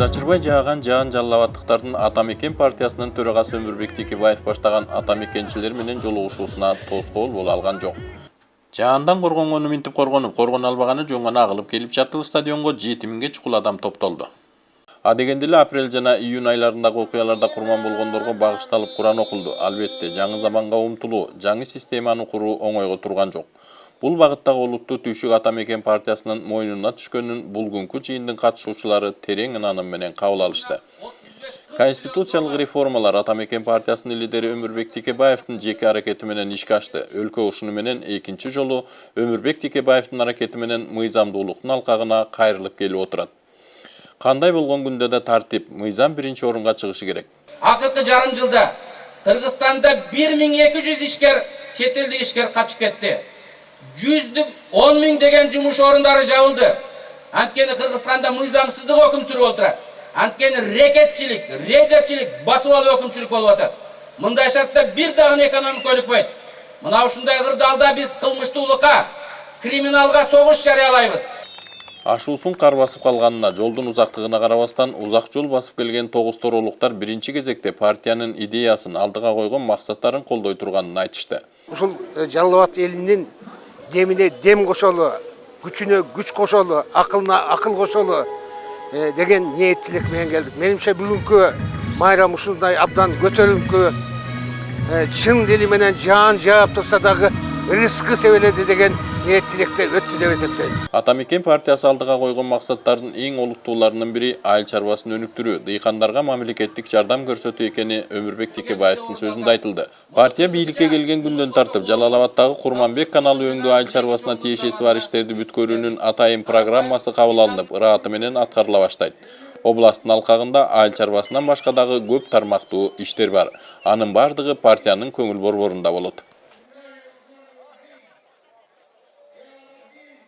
ачырбай жааган Жалал-Абадтыктардын Атамекен партиясынын төрагасы Өмүрбек Текебаев баштаган атамекенчилер менен жолугушуусуна тоскоол боло алган жок. Жаандан коргонгону минтип коргонуп, коргоно албаганы жөн гана агылып келип жатып стадионго 7000ге чукул адам топтолду. Адегенде эле апрель жана июнь айларындагы окуяларда курман болгондорго багышталып Куран окулду. Албетте, жаңы заманга умтулуу, жаңы системаны куруу оңойго турган жок. Бул багыттагы олуттуу түйшүк Атамекен партиясынын мойнуна түшкөнүн булгунку жыйындын катышуучулары терең ынаным менен кабыл алышты. Конституциялык реформалар Атамекен партиясынын лидери Өмүрбек Текебаевдин жеке аракети менен ишке ашты. Өлкө ушуну менен экинчи жолу Өмүрбек Текебаевдин аракети менен мыйзамдуулуктун алкагына кайрылып келип отурат. Кандай болгон күндө да тартип, мыйзам биринчи орунга чыгышы керек. Акыркы жарым жылда Кыргызстанда 1200 ишкер, чет элдик ишкер качып кетти. 110 000 деген жумуш орундары жабылды. Анткени Кыргызстанда мыйзамсыздык өкүм сүрүп отурат. Анткени рекетчилик, рейдерчилик басып алуу өкүмчүлүк болуп атат. Мындай шартта бир дагы экономика өнүкпөйт. Мына ушундай кырдаалда биз кылмыштуулукка, криминалга согуш жарыялайбыз. Ашуусун кар басып калганына, жолдун узактыгына карабастан, узак жол басып келген тогуз-торолуктар биринчи кезекте партиянын идеясын, алдыга койгон максаттарын колдой турганын айтышты. Ушул Жалал-Абад элинин демине дем кошолу, күчүнө күч кошолу, акылына акыл кошолу деген ниеттилик менен келдик. Менимче бүгүнкү майрам ушундай абдан көтөрүлүнкү, чын дили менен жаан жаап турса дагы рызкы себеледи деген ниеттиликте өттү деп эсептейм. Атамекен партиясы алдыга койгон максаттардын эң олуттууларынын бири айыл чарбасын өнүктүрүү, дыйкандарга мамлекеттик жардам көрсөтүү экени Өмүрбек Текебаевдин сөзүндө айтылды. Партия бийликке келген күндөн тартып Жалал-Абадтагы Курманбек каналы өңдүү айыл чарбасына тиешеси бар иштерди бүткөрүүнүн атайын программасы кабыл алынып, ырааты менен аткарыла баштайт. Областтын алкагында айыл чарбасынан башка дагы көп тармактуу иштер бар. Анын бардыгы партиянын көңүл борборунда болот.